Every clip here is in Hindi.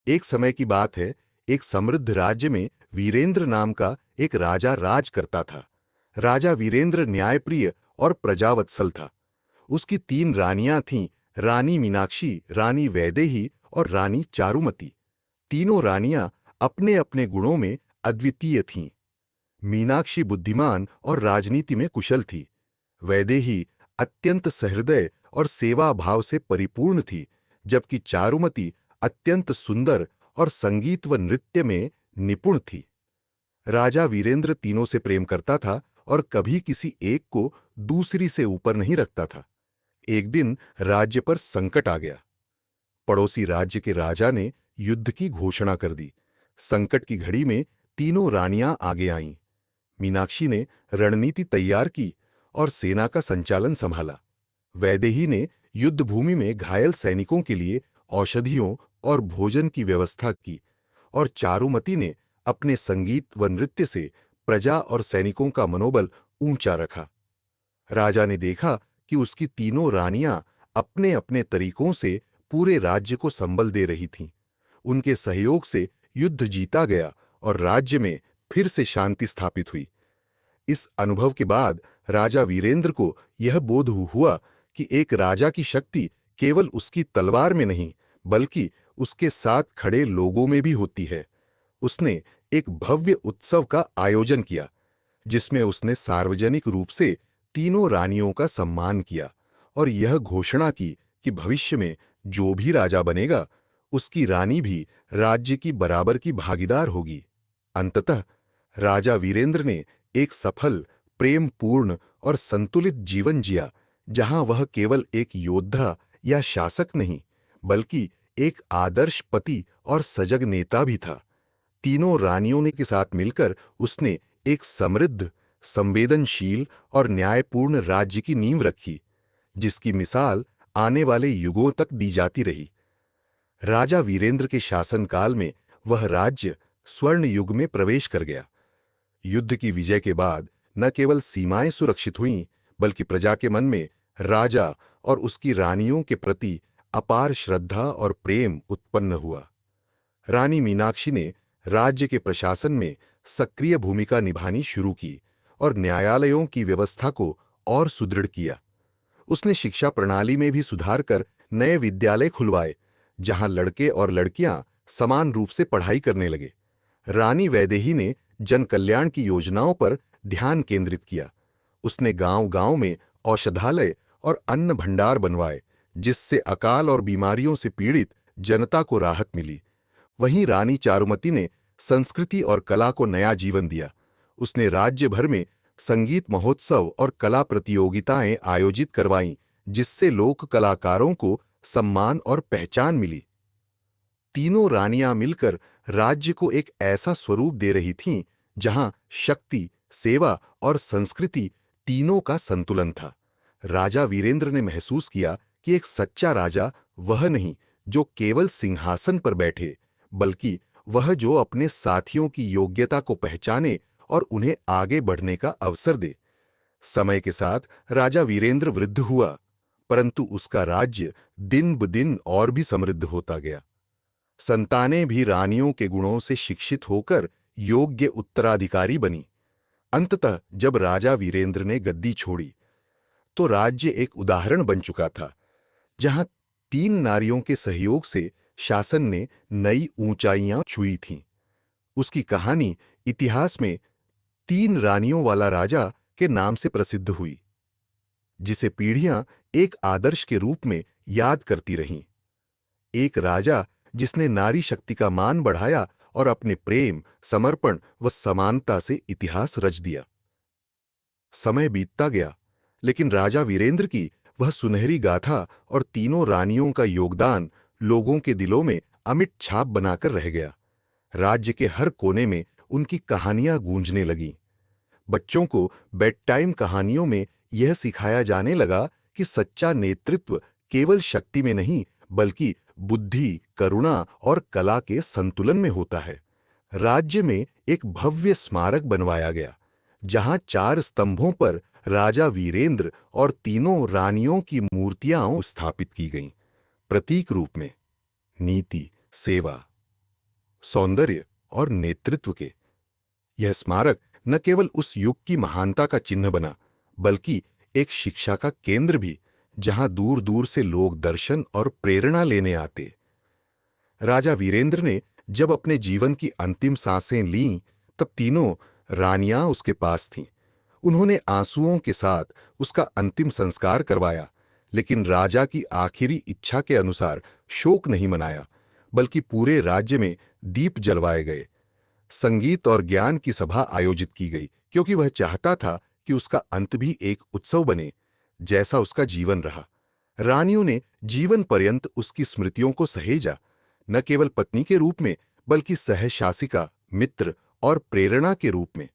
एक समय की बात है, एक समृद्ध राज्य में वीरेंद्र नाम का एक राजा राज करता था। राजा वीरेंद्र न्यायप्रिय और प्रजावत्सल था। उसकी 3 रानियां थीं, रानी मीनाक्षी, रानी वैदेही और रानी चारुमती। तीनों रानियां अपने अपने गुणों में अद्वितीय थीं। मीनाक्षी बुद्धिमान और राजनीति में कुशल थी। वैदेही अत्यंत सहृदय और सेवा भाव से परिपूर्ण थी, जबकि चारुमती अत्यंत सुंदर और संगीत व नृत्य में निपुण थी। राजा वीरेंद्र तीनों से प्रेम करता था और कभी किसी एक को दूसरी से ऊपर नहीं रखता था। एक दिन राज्य पर संकट आ गया। पड़ोसी राज्य के राजा ने युद्ध की घोषणा कर दी। संकट की घड़ी में तीनों रानियां आगे आईं। मीनाक्षी ने रणनीति तैयार की और सेना का संचालन संभाला। वैदेही ने युद्ध भूमि में घायल सैनिकों के लिए औषधियों और भोजन की व्यवस्था की और चारुमती ने अपने संगीत व नृत्य से प्रजा और सैनिकों का मनोबल ऊंचा रखा। राजा ने देखा कि उसकी तीनों रानियां अपने अपने तरीकों से पूरे राज्य को संबल दे रही थीं। उनके सहयोग से युद्ध जीता गया और राज्य में फिर से शांति स्थापित हुई। इस अनुभव के बाद राजा वीरेंद्र को यह बोध हुआ कि एक राजा की शक्ति केवल उसकी तलवार में नहीं, बल्कि उसके साथ खड़े लोगों में भी होती है। उसने एक भव्य उत्सव का आयोजन किया, जिसमें उसने सार्वजनिक रूप से तीनों रानियों का सम्मान किया और यह घोषणा की कि भविष्य में जो भी राजा बनेगा, उसकी रानी भी राज्य की बराबर की भागीदार होगी। अंततः राजा वीरेंद्र ने एक सफल, प्रेमपूर्ण और संतुलित जीवन जिया, जहां वह केवल एक योद्धा या शासक नहीं, बल्कि एक आदर्श पति और सजग नेता भी था। तीनों रानियों ने के साथ मिलकर उसने एक समृद्ध, संवेदनशील और न्यायपूर्ण राज्य की नींव रखी, जिसकी मिसाल आने वाले युगों तक दी जाती रही। राजा वीरेंद्र के शासनकाल में वह राज्य स्वर्ण युग में प्रवेश कर गया। युद्ध की विजय के बाद न केवल सीमाएं सुरक्षित हुईं, बल्कि प्रजा के मन में राजा और उसकी रानियों के प्रति अपार श्रद्धा और प्रेम उत्पन्न हुआ। रानी मीनाक्षी ने राज्य के प्रशासन में सक्रिय भूमिका निभानी शुरू की और न्यायालयों की व्यवस्था को और सुदृढ़ किया। उसने शिक्षा प्रणाली में भी सुधार कर नए विद्यालय खुलवाए, जहां लड़के और लड़कियां समान रूप से पढ़ाई करने लगे। रानी वैदेही ने जन कल्याण की योजनाओं पर ध्यान केंद्रित किया। उसने गांव-गांव में औषधालय और अन्न भंडार बनवाए, जिससे अकाल और बीमारियों से पीड़ित जनता को राहत मिली। वहीं रानी चारुमती ने संस्कृति और कला को नया जीवन दिया। उसने राज्य भर में संगीत महोत्सव और कला प्रतियोगिताएं आयोजित करवाईं, जिससे लोक कलाकारों को सम्मान और पहचान मिली। तीनों रानियां मिलकर राज्य को एक ऐसा स्वरूप दे रही थीं, जहां शक्ति, सेवा और संस्कृति तीनों का संतुलन था। राजा वीरेंद्र ने महसूस किया कि एक सच्चा राजा वह नहीं जो केवल सिंहासन पर बैठे, बल्कि वह जो अपने साथियों की योग्यता को पहचाने और उन्हें आगे बढ़ने का अवसर दे। समय के साथ राजा वीरेंद्र वृद्ध हुआ, परंतु उसका राज्य दिन ब दिन और भी समृद्ध होता गया। संतानें भी रानियों के गुणों से शिक्षित होकर योग्य उत्तराधिकारी बनी। अंततः जब राजा वीरेंद्र ने गद्दी छोड़ी, तो राज्य एक उदाहरण बन चुका था, जहां 3 नारियों के सहयोग से शासन ने नई ऊंचाइयां छुई थीं। उसकी कहानी इतिहास में 3 रानियों वाला राजा के नाम से प्रसिद्ध हुई, जिसे पीढ़ियां एक आदर्श के रूप में याद करती रहीं। एक राजा जिसने नारी शक्ति का मान बढ़ाया और अपने प्रेम, समर्पण व समानता से इतिहास रच दिया। समय बीतता गया, लेकिन राजा वीरेंद्र की वह सुनहरी गाथा और तीनों रानियों का योगदान लोगों के दिलों में अमिट छाप बनाकर रह गया। राज्य के हर कोने में उनकी कहानियां गूंजने लगीं। बच्चों को बेड टाइम कहानियों में यह सिखाया जाने लगा कि सच्चा नेतृत्व केवल शक्ति में नहीं, बल्कि बुद्धि, करुणा और कला के संतुलन में होता है। राज्य में एक भव्य स्मारक बनवाया गया, जहां 4 स्तंभों पर राजा वीरेंद्र और तीनों रानियों की मूर्तियां स्थापित की गईं, प्रतीक रूप में नीति, सेवा, सौंदर्य और नेतृत्व के। यह स्मारक न केवल उस युग की महानता का चिन्ह बना, बल्कि एक शिक्षा का केंद्र भी, जहां दूर दूर से लोग दर्शन और प्रेरणा लेने आते। राजा वीरेंद्र ने जब अपने जीवन की अंतिम सांसें लीं, तब तीनों रानियां उसके पास थीं। उन्होंने आंसुओं के साथ उसका अंतिम संस्कार करवाया, लेकिन राजा की आखिरी इच्छा के अनुसार शोक नहीं मनाया, बल्कि पूरे राज्य में दीप जलवाए गए। संगीत और ज्ञान की सभा आयोजित की गई, क्योंकि वह चाहता था कि उसका अंत भी एक उत्सव बने, जैसा उसका जीवन रहा। रानियों ने जीवन पर्यंत उसकी स्मृतियों को सहेजा, न केवल पत्नी के रूप में, बल्कि सहशासिका, मित्र और प्रेरणा के रूप में।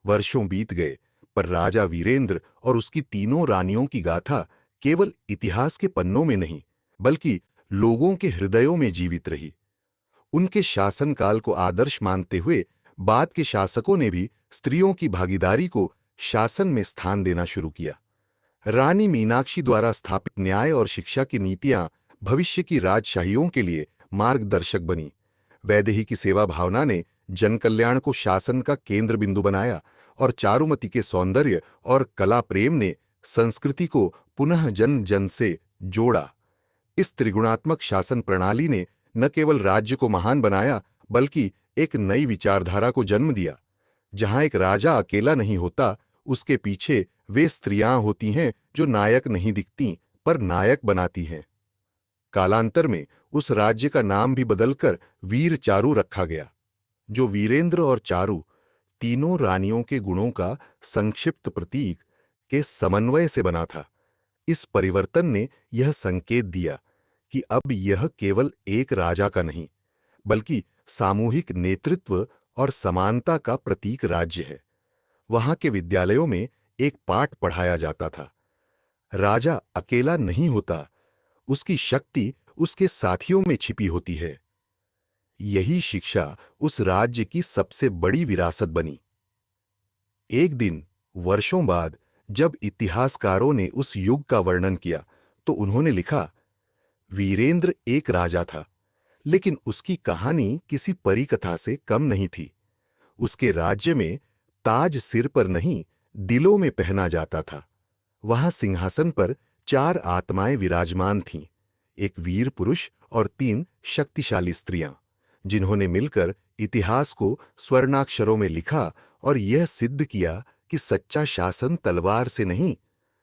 वर्षों बीत गए, पर राजा वीरेंद्र और उसकी तीनों रानियों की गाथा केवल इतिहास के पन्नों में नहीं, बल्कि लोगों के हृदयों में जीवित रही। उनके शासनकाल को आदर्श मानते हुए बाद के शासकों ने भी स्त्रियों की भागीदारी को शासन में स्थान देना शुरू किया। रानी मीनाक्षी द्वारा स्थापित न्याय और शिक्षा की नीतियां भविष्य की राजशाहियों के लिए मार्गदर्शक बनी। वैदेही की सेवा भावना ने जन कल्याण को शासन का केंद्र बिंदु बनाया, और चारुमती के सौंदर्य और कला प्रेम ने संस्कृति को पुनः जन जन से जोड़ा। इस त्रिगुणात्मक शासन प्रणाली ने न केवल राज्य को महान बनाया, बल्कि एक नई विचारधारा को जन्म दिया, जहां एक राजा अकेला नहीं होता, उसके पीछे वे स्त्रियां होती हैं जो नायक नहीं दिखती, पर नायक बनाती हैं। कालांतर में उस राज्य का नाम भी बदलकर वीर चारू रखा गया, जो वीरेंद्र और चारू, तीनों रानियों के गुणों का संक्षिप्त प्रतीक, के समन्वय से बना था। इस परिवर्तन ने यह संकेत दिया कि अब यह केवल एक राजा का नहीं, बल्कि सामूहिक नेतृत्व और समानता का प्रतीक राज्य है। वहां के विद्यालयों में एक पाठ पढ़ाया जाता था, राजा अकेला नहीं होता, उसकी शक्ति उसके साथियों में छिपी होती है। यही शिक्षा उस राज्य की सबसे बड़ी विरासत बनी। एक दिन, वर्षों बाद, जब इतिहासकारों ने उस युग का वर्णन किया, तो उन्होंने लिखा, वीरेंद्र एक राजा था, लेकिन उसकी कहानी किसी परी कथा से कम नहीं थी। उसके राज्य में ताज सिर पर नहीं, दिलों में पहना जाता था। वहां सिंहासन पर 4 आत्माएं विराजमान थीं, एक वीर पुरुष और 3 शक्तिशाली स्त्रियां, जिन्होंने मिलकर इतिहास को स्वर्णाक्षरों में लिखा और यह सिद्ध किया कि सच्चा शासन तलवार से नहीं,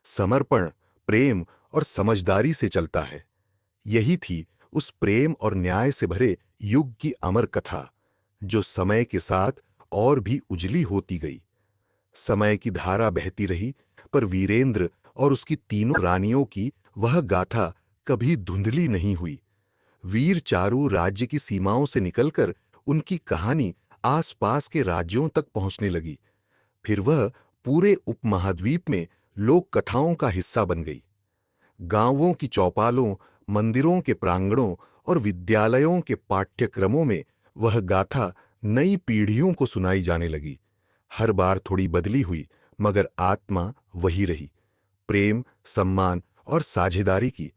समर्पण, प्रेम और समझदारी से चलता है। यही थी उस प्रेम और न्याय से भरे युग की अमर कथा, जो समय के साथ और भी उजली होती गई। समय की धारा बहती रही, पर वीरेंद्र और उसकी तीनों रानियों की वह गाथा कभी धुंधली नहीं हुई। वीर चारू राज्य की सीमाओं से निकलकर उनकी कहानी आसपास के राज्यों तक पहुंचने लगी। फिर वह पूरे उपमहाद्वीप में लोक कथाओं का हिस्सा बन गई। गांवों की चौपालों, मंदिरों के प्रांगणों और विद्यालयों के पाठ्यक्रमों में वह गाथा नई पीढ़ियों को सुनाई जाने लगी। हर बार थोड़ी बदली हुई, मगर आत्मा वही रही, प्रेम, सम्मान और साझेदारी की।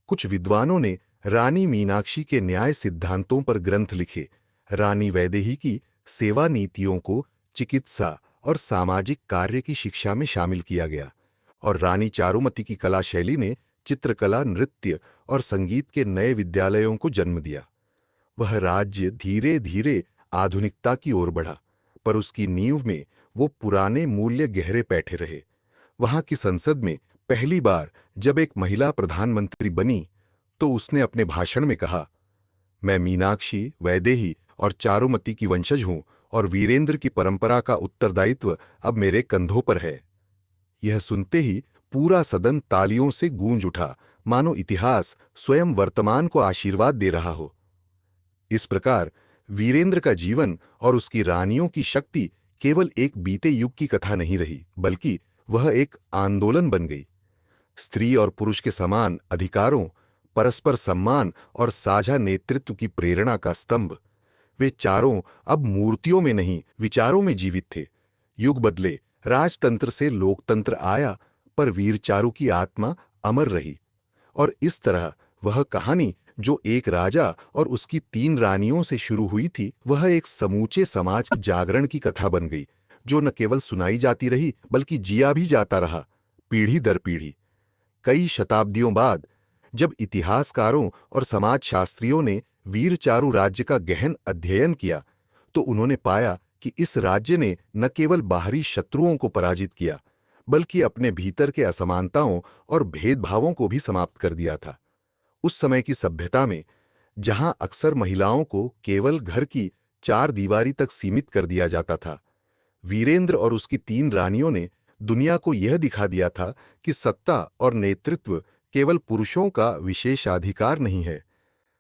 कुछ विद्वानों ने रानी मीनाक्षी के न्याय सिद्धांतों पर ग्रंथ लिखे। रानी वैदेही की सेवा नीतियों को चिकित्सा और सामाजिक कार्य की शिक्षा में शामिल किया गया, और रानी चारुमती की कला शैली ने चित्रकला, नृत्य और संगीत के नए विद्यालयों को जन्म दिया। वह राज्य धीरे धीरे आधुनिकता की ओर बढ़ा, पर उसकी नींव में वो पुराने मूल्य गहरे बैठे रहे। वहां की संसद में पहली बार जब एक महिला प्रधानमंत्री बनी, तो उसने अपने भाषण में कहा, मैं मीनाक्षी, वैदेही और चारुमती की वंशज हूं, और वीरेंद्र की परंपरा का उत्तरदायित्व अब मेरे कंधों पर है। यह सुनते ही पूरा सदन तालियों से गूंज उठा, मानो इतिहास स्वयं वर्तमान को आशीर्वाद दे रहा हो। इस प्रकार वीरेंद्र का जीवन और उसकी रानियों की शक्ति केवल एक बीते युग की कथा नहीं रही, बल्कि वह एक आंदोलन बन गई। स्त्री और पुरुष के समान अधिकारों, परस्पर सम्मान और साझा नेतृत्व की प्रेरणा का स्तंभ। वे चारों अब मूर्तियों में नहीं, विचारों में जीवित थे। युग बदले, राजतंत्र से लोकतंत्र आया, पर वीर चारू की आत्मा अमर रही। और इस तरह वह कहानी जो एक राजा और उसकी 3 रानियों से शुरू हुई थी, वह एक समूचे समाज के जागरण की कथा बन गई, जो न केवल सुनाई जाती रही बल्कि जिया भी जाता रहा, पीढ़ी दर पीढ़ी। कई शताब्दियों बाद जब इतिहासकारों और समाजशास्त्रियों ने वीरचारु राज्य का गहन अध्ययन किया, तो उन्होंने पाया कि इस राज्य ने न केवल बाहरी शत्रुओं को पराजित किया, बल्कि अपने भीतर के असमानताओं और भेदभावों को भी समाप्त कर दिया था। उस समय की सभ्यता में, जहां अक्सर महिलाओं को केवल घर की 4 दीवारी तक सीमित कर दिया जाता था, वीरेंद्र और उसकी 3 रानियों ने दुनिया को यह दिखा दिया था कि सत्ता और नेतृत्व केवल पुरुषों का विशेषाधिकार नहीं है।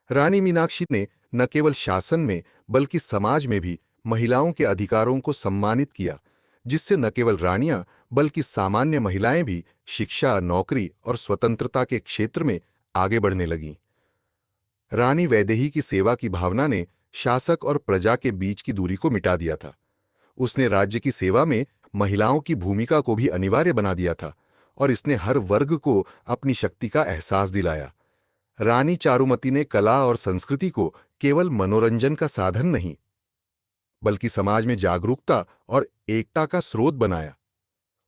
रानी मीनाक्षी ने न केवल शासन में बल्कि समाज में भी महिलाओं के अधिकारों को सम्मानित किया, जिससे न केवल रानियां बल्कि सामान्य महिलाएं भी शिक्षा, नौकरी और स्वतंत्रता के क्षेत्र में आगे बढ़ने लगीं। रानी वैदेही की सेवा की भावना ने शासक और प्रजा के बीच की दूरी को मिटा दिया था। उसने राज्य की सेवा में महिलाओं की भूमिका को भी अनिवार्य बना दिया था और इसने हर वर्ग को अपनी शक्ति का एहसास दिलाया। रानी चारुमती ने कला और संस्कृति को केवल मनोरंजन का साधन नहीं, बल्कि समाज में जागरूकता और एकता का स्रोत बनाया।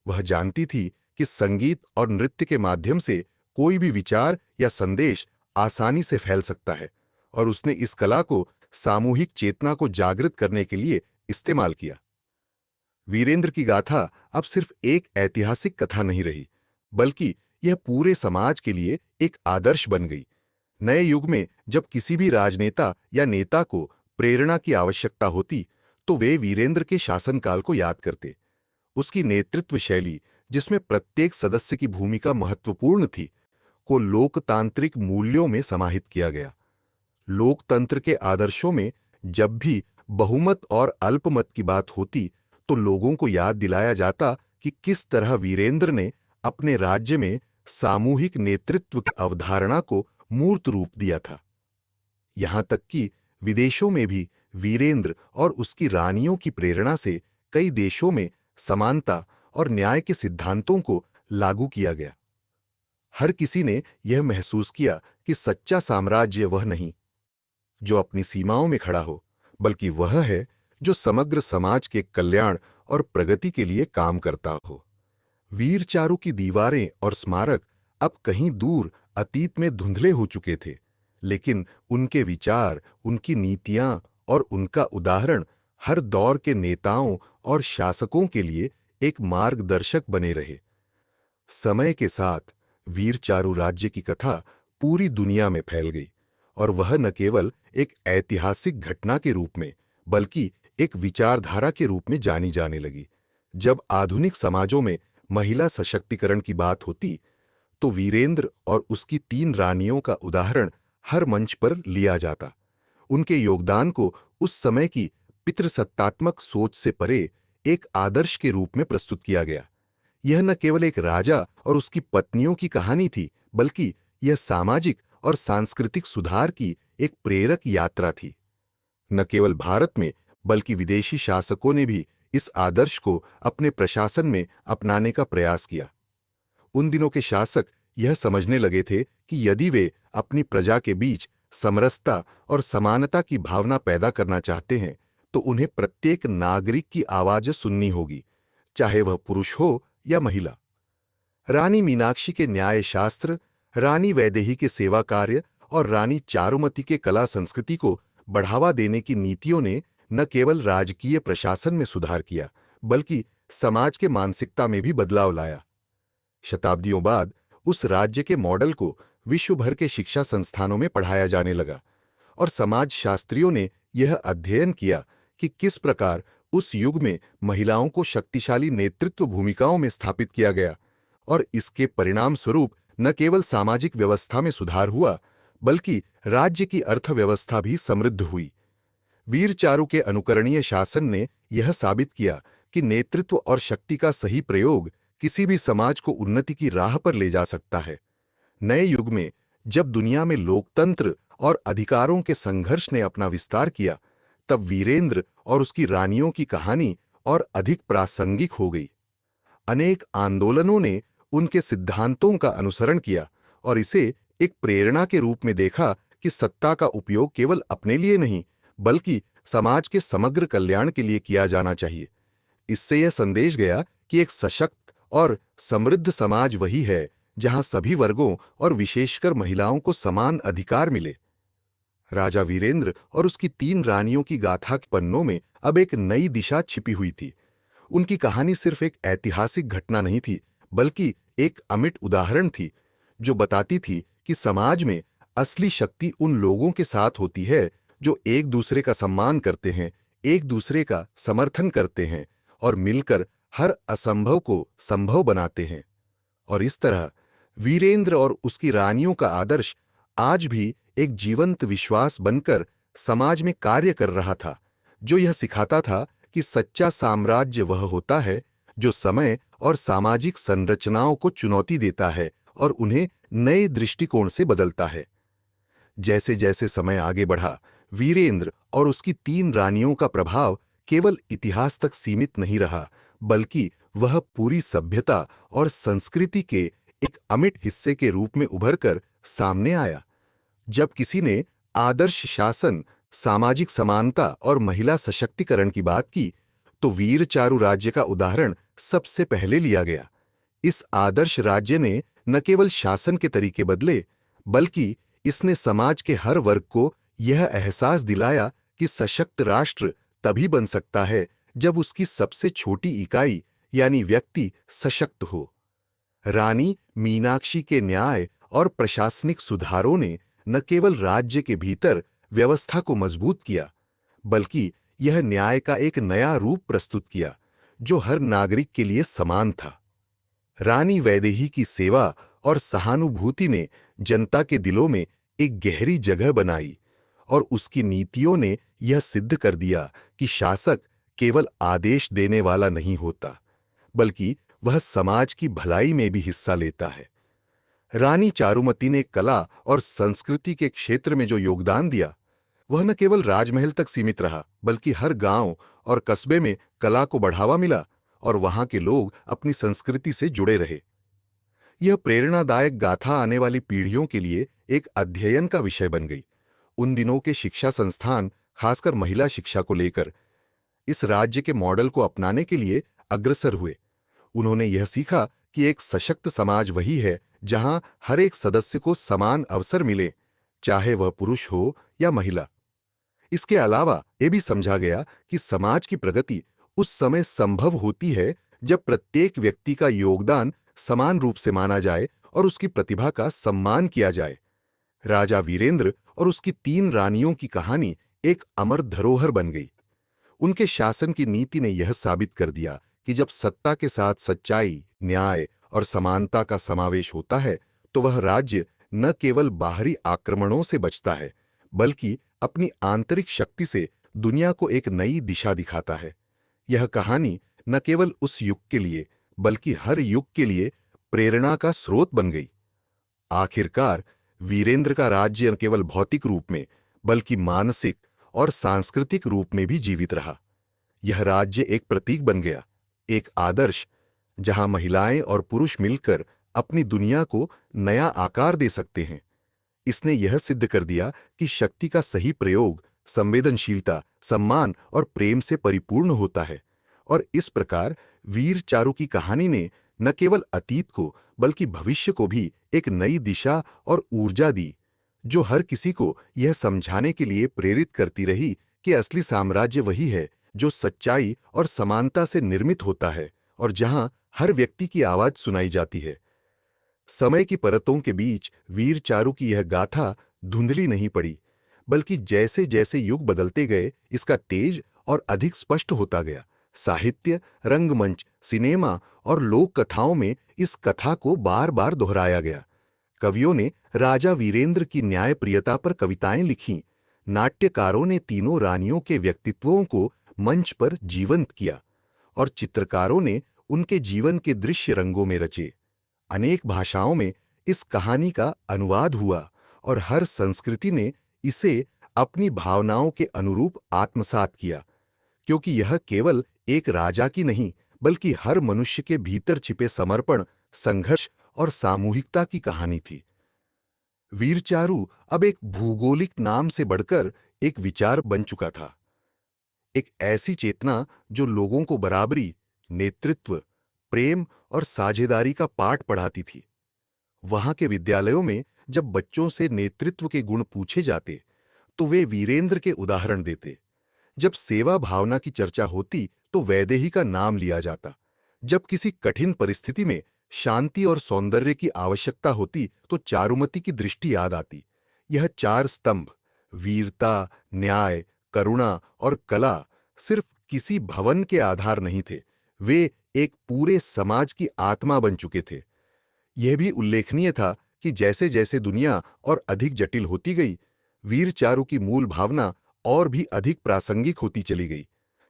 वह जानती थी कि संगीत और नृत्य के माध्यम से कोई भी विचार या संदेश आसानी से फैल सकता है, और उसने इस कला को सामूहिक चेतना को जागृत करने के लिए इस्तेमाल किया। वीरेंद्र की गाथा अब सिर्फ एक ऐतिहासिक कथा नहीं रही, बल्कि यह पूरे समाज के लिए एक आदर्श बन गई। नए युग में जब किसी भी राजनेता या नेता को प्रेरणा की आवश्यकता होती, तो वे वीरेंद्र के शासनकाल को याद करते। उसकी नेतृत्व शैली, जिसमें प्रत्येक सदस्य की भूमिका महत्वपूर्ण थी, को लोकतांत्रिक मूल्यों में समाहित किया गया। लोकतंत्र के आदर्शों में जब भी बहुमत और अल्पमत की बात होती, तो लोगों को याद दिलाया जाता कि किस तरह वीरेंद्र ने अपने राज्य में सामूहिक नेतृत्व की अवधारणा को मूर्त रूप दिया था। यहां तक कि विदेशों में भी वीरेंद्र और उसकी रानियों की प्रेरणा से कई देशों में समानता और न्याय के सिद्धांतों को लागू किया गया। हर किसी ने यह महसूस किया कि सच्चा साम्राज्य वह नहीं जो अपनी सीमाओं में खड़ा हो, बल्कि वह है जो समग्र समाज के कल्याण और प्रगति के लिए काम करता हो। वीरचारु की दीवारें और स्मारक अब कहीं दूर अतीत में धुंधले हो चुके थे, लेकिन उनके विचार, उनकी नीतियां और उनका उदाहरण हर दौर के नेताओं और शासकों के लिए एक मार्गदर्शक बने रहे। समय के साथ वीरचारु राज्य की कथा पूरी दुनिया में फैल गई, और वह न केवल एक ऐतिहासिक घटना के रूप में बल्कि एक विचारधारा के रूप में जानी जाने लगी। जब आधुनिक समाजों में महिला सशक्तिकरण की बात होती, तो वीरेंद्र और उसकी 3 रानियों का उदाहरण हर मंच पर लिया जाता। उनके योगदान को उस समय की पितृसत्तात्मक सोच से परे एक आदर्श के रूप में प्रस्तुत किया गया। यह न केवल एक राजा और उसकी पत्नियों की कहानी थी, बल्कि यह सामाजिक और सांस्कृतिक सुधार की एक प्रेरक यात्रा थी। न केवल भारत में बल्कि विदेशी शासकों ने भी इस आदर्श को अपने प्रशासन में अपनाने का प्रयास किया। उन दिनों के शासक यह समझने लगे थे कि यदि वे अपनी प्रजा के बीच समरसता और समानता की भावना पैदा करना चाहते हैं, तो उन्हें प्रत्येक नागरिक की आवाज सुननी होगी, चाहे वह पुरुष हो या महिला। रानी मीनाक्षी के न्याय शास्त्र, रानी वैदेही के सेवा कार्य और रानी चारुमती के कला संस्कृति को बढ़ावा देने की नीतियों ने न केवल राजकीय प्रशासन में सुधार किया, बल्कि समाज के मानसिकता में भी बदलाव लाया। शताब्दियों बाद उस राज्य के मॉडल को विश्व भर के शिक्षा संस्थानों में पढ़ाया जाने लगा, और समाजशास्त्रियों ने यह अध्ययन किया कि किस प्रकार उस युग में महिलाओं को शक्तिशाली नेतृत्व भूमिकाओं में स्थापित किया गया, और इसके परिणाम स्वरूप न केवल सामाजिक व्यवस्था में सुधार हुआ, बल्कि राज्य की अर्थव्यवस्था भी समृद्ध हुई। वीरचारु के अनुकरणीय शासन ने यह साबित किया कि नेतृत्व और शक्ति का सही प्रयोग किसी भी समाज को उन्नति की राह पर ले जा सकता है। नए युग में जब दुनिया में लोकतंत्र और अधिकारों के संघर्ष ने अपना विस्तार किया, तब वीरेंद्र और उसकी रानियों की कहानी और अधिक प्रासंगिक हो गई। अनेक आंदोलनों ने उनके सिद्धांतों का अनुसरण किया और इसे एक प्रेरणा के रूप में देखा कि सत्ता का उपयोग केवल अपने लिए नहीं बल्कि समाज के समग्र कल्याण के लिए किया जाना चाहिए। इससे यह संदेश गया कि एक सशक्त और समृद्ध समाज वही है जहां सभी वर्गों और विशेषकर महिलाओं को समान अधिकार मिले। राजा वीरेंद्र और उसकी 3 रानियों की गाथा के पन्नों में अब एक नई दिशा छिपी हुई थी। उनकी कहानी सिर्फ एक ऐतिहासिक घटना नहीं थी बल्कि एक अमिट उदाहरण थी जो बताती थी कि समाज में असली शक्ति उन लोगों के साथ होती है जो एक दूसरे का सम्मान करते हैं, एक दूसरे का समर्थन करते हैं और मिलकर हर असंभव को संभव बनाते हैं। और इस तरह वीरेंद्र और उसकी रानियों का आदर्श आज भी एक जीवंत विश्वास बनकर समाज में कार्य कर रहा था, जो यह सिखाता था कि सच्चा साम्राज्य वह होता है जो समय और सामाजिक संरचनाओं को चुनौती देता है और उन्हें नए दृष्टिकोण से बदलता है। जैसे जैसे समय आगे बढ़ा, वीरेंद्र और उसकी 3 रानियों का प्रभाव केवल इतिहास तक सीमित नहीं रहा, बल्कि वह पूरी सभ्यता और संस्कृति के एक अमिट हिस्से के रूप में उभरकर सामने आया। जब किसी ने आदर्श शासन, सामाजिक समानता और महिला सशक्तिकरण की बात की, तो वीर चारू राज्य का उदाहरण सबसे पहले लिया गया। इस आदर्श राज्य ने न केवल शासन के तरीके बदले, बल्कि इसने समाज के हर वर्ग को यह एहसास दिलाया कि सशक्त राष्ट्र तभी बन सकता है जब उसकी सबसे छोटी इकाई यानी व्यक्ति सशक्त हो। रानी मीनाक्षी के न्याय और प्रशासनिक सुधारों ने न केवल राज्य के भीतर व्यवस्था को मजबूत किया, बल्कि यह न्याय का एक नया रूप प्रस्तुत किया जो हर नागरिक के लिए समान था। रानी वैदेही की सेवा और सहानुभूति ने जनता के दिलों में एक गहरी जगह बनाई और उसकी नीतियों ने यह सिद्ध कर दिया कि शासक केवल आदेश देने वाला नहीं होता, बल्कि वह समाज की भलाई में भी हिस्सा लेता है। रानी चारुमती ने कला और संस्कृति के क्षेत्र में जो योगदान दिया, वह न केवल राजमहल तक सीमित रहा, बल्कि हर गांव और कस्बे में कला को बढ़ावा मिला और वहां के लोग अपनी संस्कृति से जुड़े रहे। यह प्रेरणादायक गाथा आने वाली पीढ़ियों के लिए एक अध्ययन का विषय बन गई। उन दिनों के शिक्षा संस्थान, खासकर महिला शिक्षा को लेकर, इस राज्य के मॉडल को अपनाने के लिए अग्रसर हुए। उन्होंने यह सीखा कि एक सशक्त समाज वही है जहां हर एक सदस्य को समान अवसर मिले, चाहे वह पुरुष हो या महिला। इसके अलावा यह भी समझा गया कि समाज की प्रगति उस समय संभव होती है जब प्रत्येक व्यक्ति का योगदान समान रूप से माना जाए और उसकी प्रतिभा का सम्मान किया जाए। राजा वीरेंद्र और उसकी 3 रानियों की कहानी एक अमर धरोहर बन गई। उनके शासन की नीति ने यह साबित कर दिया कि जब सत्ता के साथ सच्चाई, न्याय और समानता का समावेश होता है, तो वह राज्य न केवल बाहरी आक्रमणों से बचता है, बल्कि अपनी आंतरिक शक्ति से दुनिया को एक नई दिशा दिखाता है। यह कहानी न केवल उस युग के लिए, बल्कि हर युग के लिए प्रेरणा का स्रोत बन गई। आखिरकार वीरेंद्र का राज्य न केवल भौतिक रूप में, बल्कि मानसिक और सांस्कृतिक रूप में भी जीवित रहा। यह राज्य एक प्रतीक बन गया, एक आदर्श, जहां महिलाएं और पुरुष मिलकर अपनी दुनिया को नया आकार दे सकते हैं। इसने यह सिद्ध कर दिया कि शक्ति का सही प्रयोग संवेदनशीलता, सम्मान और प्रेम से परिपूर्ण होता है। और इस प्रकार वीर चारू की कहानी ने न केवल अतीत को, बल्कि भविष्य को भी एक नई दिशा और ऊर्जा दी, जो हर किसी को यह समझाने के लिए प्रेरित करती रही कि असली साम्राज्य वही है जो सच्चाई और समानता से निर्मित होता है और जहां हर व्यक्ति की आवाज सुनाई जाती है। समय की परतों के बीच वीर चारू की यह गाथा धुंधली नहीं पड़ी, बल्कि जैसे जैसे युग बदलते गए, इसका तेज और अधिक स्पष्ट होता गया। साहित्य, रंगमंच, सिनेमा और लोक कथाओं में इस कथा को बार बार दोहराया गया। कवियों ने राजा वीरेंद्र की न्यायप्रियता पर कविताएं लिखीं, नाट्यकारों ने 3 रानियों के व्यक्तित्वों को मंच पर जीवंत किया और चित्रकारों ने उनके जीवन के दृश्य रंगों में रचे। अनेक भाषाओं में इस कहानी का अनुवाद हुआ और हर संस्कृति ने इसे अपनी भावनाओं के अनुरूप आत्मसात किया, क्योंकि यह केवल एक राजा की नहीं, बल्कि हर मनुष्य के भीतर छिपे समर्पण, संघर्ष और सामूहिकता की कहानी थी। वीरचारू अब एक भूगोलिक नाम से बढ़कर एक विचार बन चुका था। एक ऐसी चेतना जो लोगों को बराबरी, नेतृत्व, प्रेम और साझेदारी का पाठ पढ़ाती थी। वहां के विद्यालयों में जब बच्चों से नेतृत्व के गुण पूछे जाते, तो वे वीरेंद्र के उदाहरण देते। जब सेवा भावना की चर्चा होती, तो वैदेही का नाम लिया जाता। जब किसी कठिन परिस्थिति में शांति और सौंदर्य की आवश्यकता होती, तो चारुमती की दृष्टि याद आती। यह चार स्तंभ, वीरता, न्याय, करुणा और कला, सिर्फ किसी भवन के आधार नहीं थे। वे एक पूरे समाज की आत्मा बन चुके थे। यह भी उल्लेखनीय था कि जैसे जैसे दुनिया और अधिक जटिल होती गई, वीरचारू की मूल भावना और भी अधिक प्रासंगिक होती चली गई।